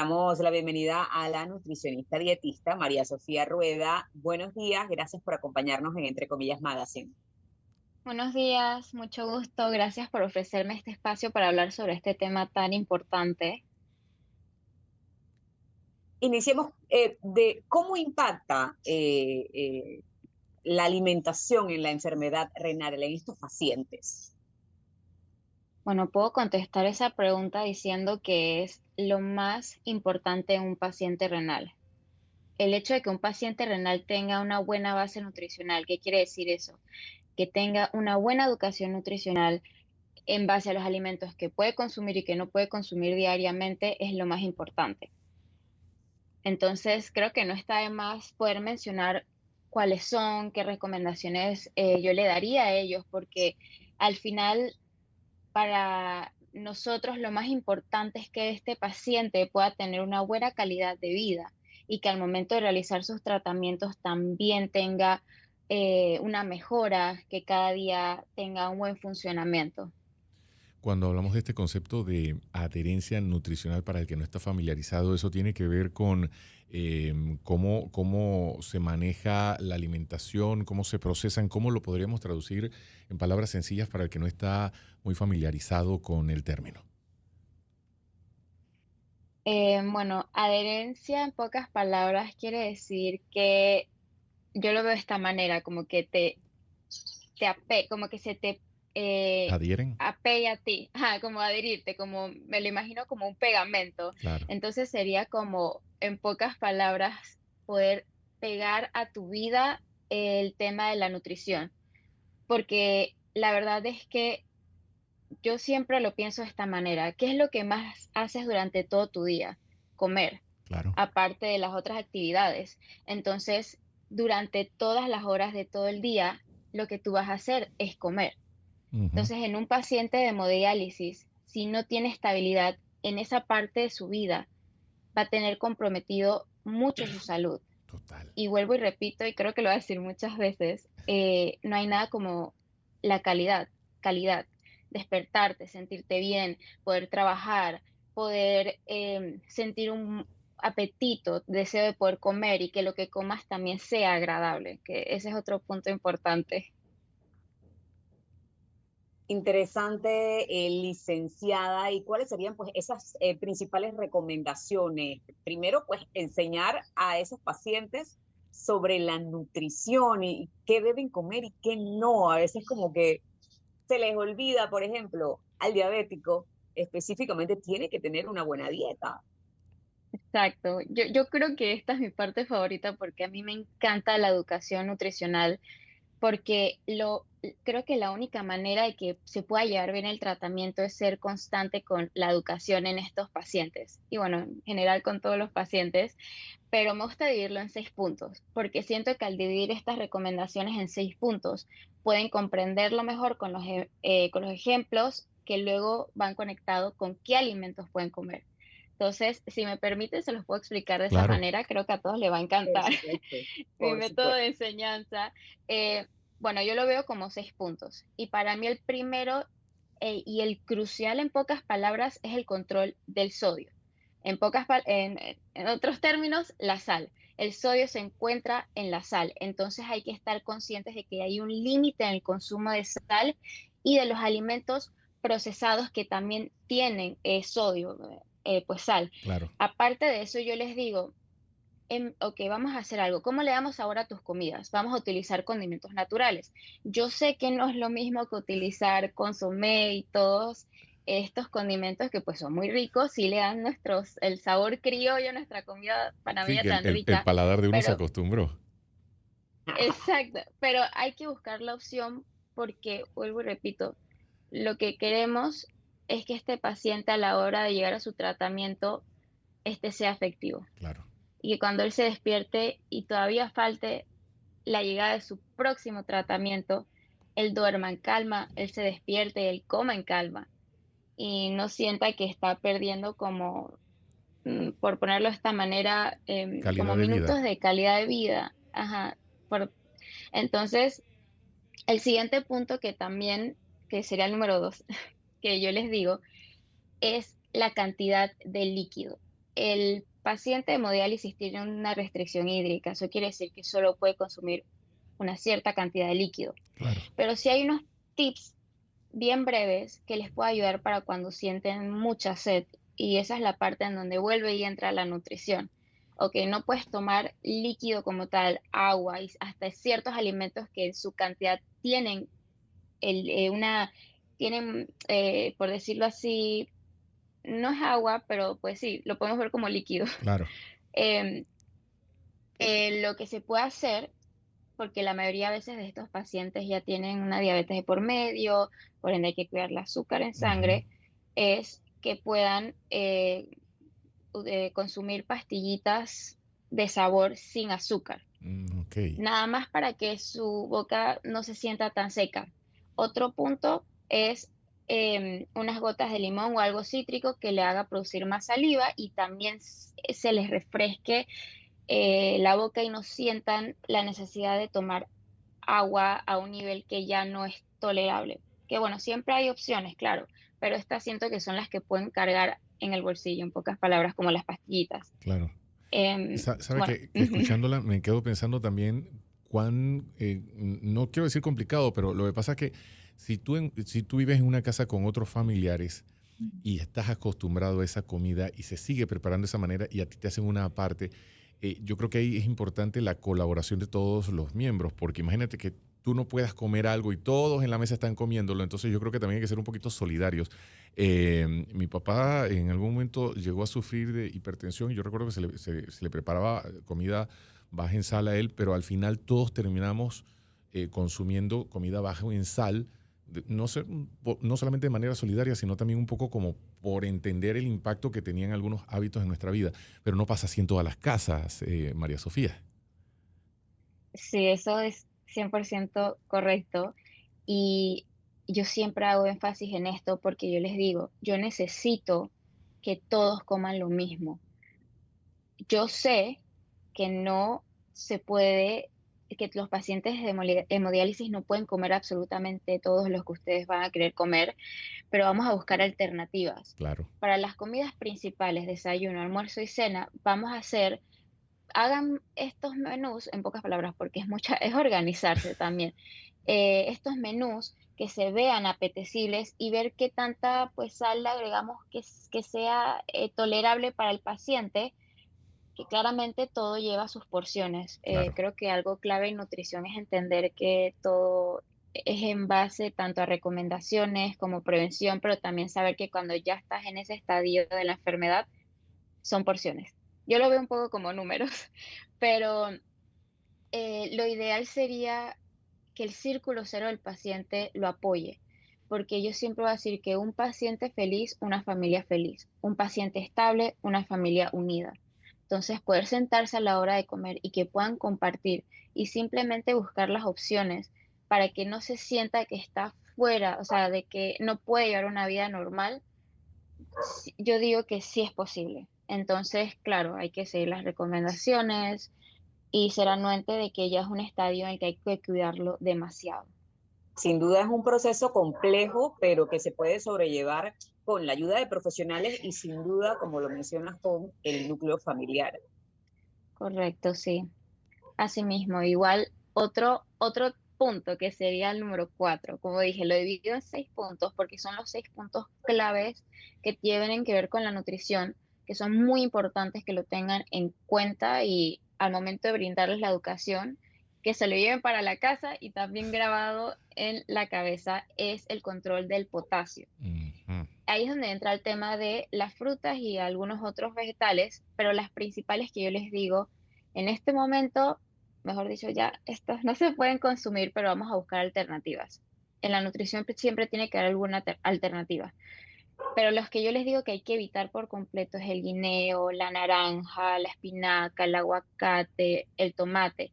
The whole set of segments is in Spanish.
Damos la bienvenida a la nutricionista dietista María Sofía Rueda. Buenos días, gracias por acompañarnos en Entre Comillas Magazine. Buenos días, mucho gusto. Gracias por ofrecerme este espacio para hablar sobre este tema tan importante. Iniciemos de cómo impacta la alimentación en la enfermedad renal en estos pacientes. Bueno, puedo contestar esa pregunta diciendo que es lo más importante en un paciente renal. El hecho de que un paciente renal tenga una buena base nutricional, ¿qué quiere decir eso? Que tenga una buena educación nutricional en base a los alimentos que puede consumir y que no puede consumir diariamente es lo más importante. Entonces, creo que no está de más poder mencionar cuáles son, qué recomendaciones yo le daría a ellos, porque al final para nosotros lo más importante es que este paciente pueda tener una buena calidad de vida y que al momento de realizar sus tratamientos también tenga una mejora, que cada día tenga un buen funcionamiento. Cuando hablamos de este concepto de adherencia nutricional para el que no está familiarizado, eso tiene que ver con cómo se maneja la alimentación, cómo se procesan, cómo lo podríamos traducir en palabras sencillas para el que no está muy familiarizado con el término. Bueno, adherencia en pocas palabras quiere decir que yo lo veo de esta manera, como que como que se te eh, ¿Adhieren? apega a ti, ajá, como adherirte, como me lo imagino como un pegamento. Claro. Entonces sería como, en pocas palabras, poder pegar a tu vida el tema de la nutrición, porque la verdad es que yo siempre lo pienso de esta manera. ¿Qué es lo que más haces durante todo tu día? Comer, Claro. aparte de las otras actividades. Entonces, durante todas las horas de todo el día, lo que tú vas a hacer es comer. Ujú. Entonces, en un paciente de hemodiálisis, si no tiene estabilidad en esa parte de su vida, va a tener comprometido mucho su salud. Total. Y vuelvo y repito, y creo que lo voy a decir muchas veces, no hay nada como la calidad, despertarte, sentirte bien, poder trabajar, poder sentir un apetito, deseo de poder comer y que lo que comas también sea agradable, que ese es otro punto importante. Interesante, licenciada. ¿Y cuáles serían pues esas principales recomendaciones? Primero, pues enseñar a esos pacientes sobre la nutrición y qué deben comer y qué no. A veces como que se les olvida, por ejemplo, al diabético específicamente tiene que tener una buena dieta. Exacto. Yo creo que esta es mi parte favorita porque a mí me encanta la educación nutricional porque creo que la única manera de que se pueda llevar bien el tratamiento es ser constante con la educación en estos pacientes y bueno, en general con todos los pacientes, pero me gusta dividirlo en 6 puntos, porque siento que al dividir estas recomendaciones en 6 puntos pueden comprenderlo mejor con los ejemplos que luego van conectados con qué alimentos pueden comer. Entonces, si me permite, se los puedo explicar de esa Claro. manera, creo que a todos les va a Por encantar supuesto, mi por método supuesto. de enseñanza. Eh, bueno, yo lo veo como 6 puntos. Y para mí el primero y el crucial en pocas palabras es el control del sodio. En otros términos, la sal. El sodio se encuentra en la sal. Entonces hay que estar conscientes de que hay un límite en el consumo de sal y de los alimentos procesados que también tienen sodio, pues sal. Claro. Aparte de eso, yo les digo, ok, vamos a hacer algo. ¿Cómo le damos sabor a tus comidas? Vamos a utilizar condimentos naturales. Yo sé que no es lo mismo que utilizar consomé y todos estos condimentos que pues son muy ricos, sí le dan el sabor criollo a nuestra comida Sí, panameña que tan el rica, paladar de uno se pero acostumbró. exacto, pero hay que buscar la opción porque, vuelvo y repito, lo que queremos es que este paciente a la hora de llegar a su tratamiento, este sea efectivo Claro. y que cuando él se despierte y todavía falte la llegada de su próximo tratamiento, él duerma en calma, él se despierte, él coma en calma y no sienta que está perdiendo como, por ponerlo de esta manera, como Calidad de vida. minutos de calidad de vida. Ajá. Entonces, el siguiente punto que también, que sería el número 2, que yo les digo, es la cantidad de líquido. el paciente de hemodiálisis tiene una restricción hídrica, eso quiere decir que solo puede consumir una cierta cantidad de líquido. Claro. Pero sí hay unos tips bien breves que les puede ayudar para cuando sienten mucha sed. Y esa es la parte en donde vuelve y entra la nutrición. Ok, no puedes tomar líquido como tal, agua y hasta ciertos alimentos que en su cantidad tienen por decirlo así, no es agua, pero pues sí, lo podemos ver como líquido. Claro. Em, lo que se puede hacer, porque la mayoría de veces de estos pacientes ya tienen una diabetes de por medio, por ende hay que cuidar el azúcar en Ujú. sangre, es que puedan consumir pastillitas de sabor sin azúcar, Ok. nada más para que su boca no se sienta tan seca. Otro punto es unas gotas de limón o algo cítrico que le haga producir más saliva y también se les refresque la boca y no sientan la necesidad de tomar agua a un nivel que ya no es tolerable. Que bueno, siempre hay opciones, claro, pero estas siento que son las que pueden cargar en el bolsillo, en pocas palabras, como las pastillitas. Claro. Sabe Bueno, que escuchándola me quedo pensando también cuán, no quiero decir complicado, pero lo que pasa es que si tú vives en una casa con otros familiares y estás acostumbrado a esa comida y se sigue preparando de esa manera y a ti te hacen una aparte, yo creo que ahí es importante la colaboración de todos los miembros, porque imagínate que tú no puedas comer algo y todos en la mesa están comiéndolo, entonces yo creo que también hay que ser un poquito solidarios. Mi papá en algún momento llegó a sufrir de hipertensión y yo recuerdo que se le preparaba comida baja en sal a él, pero al final todos terminamos consumiendo comida baja en sal, no, no solamente de manera solidaria, sino también un poco como por entender el impacto que tenían algunos hábitos en nuestra vida. Pero no pasa así en todas las casas, María Sofía. sí, eso es 100% correcto. Y yo siempre hago énfasis en esto porque yo les digo, yo necesito que todos coman lo mismo. Yo sé que no se puede, que los pacientes de hemodiálisis no pueden comer absolutamente todos los que ustedes van a querer comer, pero vamos a buscar alternativas. Claro, Para las comidas principales, desayuno, almuerzo y cena, vamos a hacer, hagan estos menús, en pocas palabras, porque es organizarse también, estos menús que se vean apetecibles y ver qué tanta pues sal le agregamos que sea tolerable para el paciente, que claramente todo lleva sus porciones. claro. Creo que algo clave en nutrición es entender que todo es en base tanto a recomendaciones como prevención, pero también saber que cuando ya estás en ese estadio de la enfermedad, son porciones. Yo lo veo un poco como números, pero lo ideal sería que el círculo cero del paciente lo apoye, porque yo siempre voy a decir que un paciente feliz, una familia feliz, un paciente estable, una familia unida. Entonces, poder sentarse a la hora de comer y que puedan compartir y simplemente buscar las opciones para que no se sienta que está fuera, o sea, de que no puede llevar una vida normal, yo digo que sí es posible. Entonces, claro, hay que seguir las recomendaciones y ser anuente de que ya es un estadio en el que hay que cuidarlo demasiado. Sin duda es un proceso complejo, pero que se puede sobrellevar con la ayuda de profesionales y sin duda, como lo mencionas, con el núcleo familiar. Correcto, sí. Asimismo, igual otro punto que sería el número 4, como dije, lo he dividido en 6 puntos porque son los 6 puntos claves que tienen que ver con la nutrición, que son muy importantes que lo tengan en cuenta y al momento de brindarles la educación, que se lo lleven para la casa y también grabado en la cabeza es el control del potasio. Ujú. Ahí es donde entra el tema de las frutas y algunos otros vegetales, pero las principales que yo les digo, en este momento, mejor dicho, ya estas no se pueden consumir, pero vamos a buscar alternativas. En la nutrición siempre tiene que haber alguna alternativa, pero los que yo les digo que hay que evitar por completo es el guineo, la naranja, la espinaca, el aguacate, el tomate.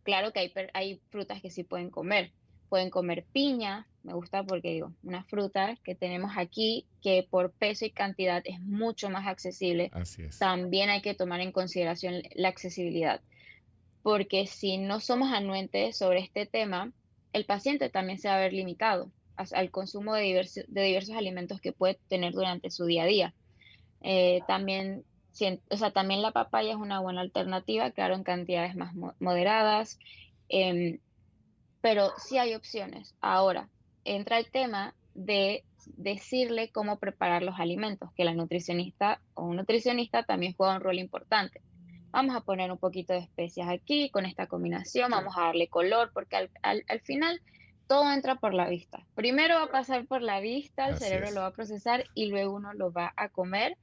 Claro que hay frutas que sí pueden comer piña, me gusta porque digo, una fruta que tenemos aquí que por peso y cantidad es mucho más accesible. Así es. También hay que tomar en consideración la accesibilidad, porque si no somos anuentes sobre este tema, el paciente también se va a ver limitado al consumo de diversos alimentos que puede tener durante su día a día. También O sea, también la papaya es una buena alternativa, claro, en cantidades más moderadas, em, pero sí hay opciones. Ahora, entra el tema de decirle cómo preparar los alimentos, que la nutricionista o un nutricionista también juega un rol importante. Vamos a poner un poquito de especias aquí con esta combinación, vamos a darle color, porque al final todo entra por la vista. Primero va a pasar por la vista, el Así cerebro lo es. va a procesar y luego uno lo va a comer.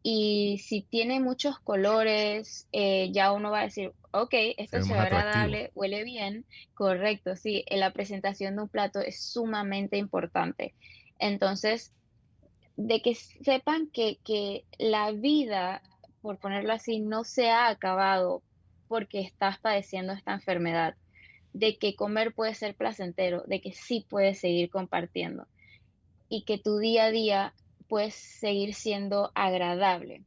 Y si tiene muchos colores, ya uno va a decir, ok, Se esto ve se más ve atractivo. agradable, huele bien, correcto, sí, la presentación de un plato es sumamente importante. Entonces, de que sepan que la vida, por ponerlo así, no se ha acabado porque estás padeciendo esta enfermedad, de que comer puede ser placentero, de que sí puedes seguir compartiendo y que tu día a día puede seguir siendo agradable.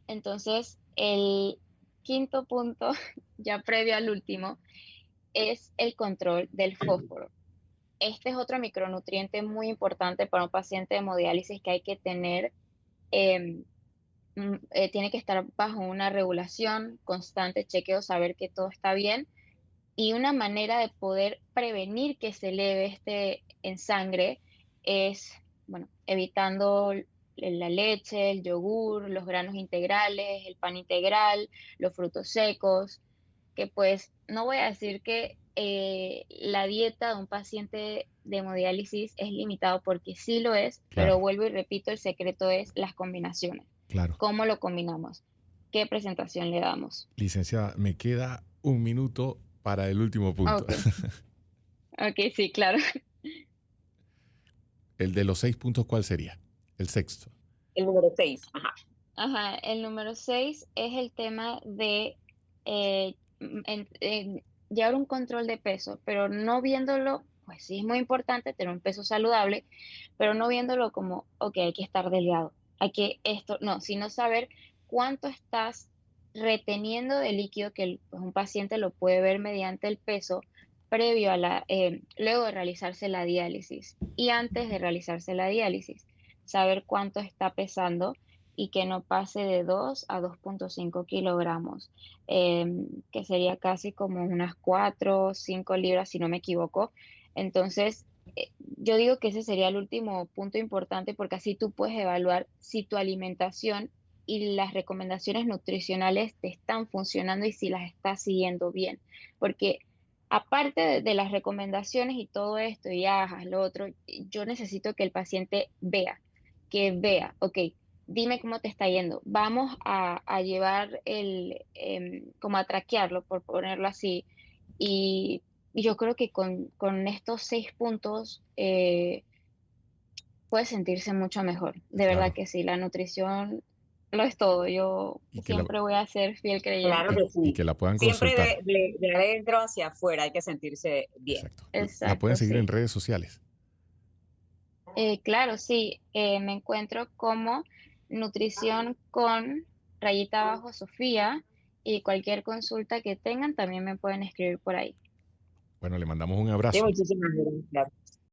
Entonces, el quinto punto, ya previo al último, es el control del fósforo. Este es otro micronutriente muy importante para un paciente de hemodiálisis que hay que tener, em, tiene que estar bajo una regulación constante, chequeo, saber que todo está bien. Y una manera de poder prevenir que se eleve este en sangre es, bueno, evitando la leche, el yogur, los granos integrales, el pan integral, los frutos secos, que pues no voy a decir que la dieta de un paciente de hemodiálisis es limitado porque sí lo es, pero Claro, vuelvo y repito, el secreto es las combinaciones. claro. ¿Cómo lo combinamos? ¿Qué presentación le damos? Licenciada, me queda un minuto para el último punto. Ok, ok, sí, claro. El de los 6 puntos, ¿cuál sería? El sexto. El número 6. Ajá. Ajá, el número 6 es el tema de llevar un control de peso, pero no viéndolo, pues sí es muy importante tener un peso saludable, pero no viéndolo como, ok, hay que estar delgado, hay que esto, no, sino saber cuánto estás reteniendo de líquido, que pues, un paciente lo puede ver mediante el peso previo a luego de realizarse la diálisis y antes de realizarse la diálisis, saber cuánto está pesando y que no pase de 2 a 2,5 kilogramos, que sería casi como unas 4 o 5 libras, si no me equivoco. Entonces, yo digo que ese sería el último punto importante porque así tú puedes evaluar si tu alimentación y las recomendaciones nutricionales te están funcionando y si las estás siguiendo bien. Porque aparte de las recomendaciones y todo esto, y haz lo otro, yo necesito que el paciente vea, ok, dime cómo te está yendo. Vamos a llevar como a traquearlo, por ponerlo así. Y yo creo que con estos 6 puntos puede sentirse mucho mejor. De verdad Claro. que sí, la nutrición lo es todo. Yo Y que la, siempre voy a ser fiel Claro creyente. que y sí. que la puedan Siempre consultar. de adentro hacia afuera hay que sentirse bien. Exacto. La pueden Exacto, seguir en sí. redes sociales. Claro, sí. Me encuentro como nutrición con rayita abajo Sofía y cualquier consulta que tengan también me pueden escribir por ahí. Bueno, le mandamos un Sí, abrazo. muchísimas gracias.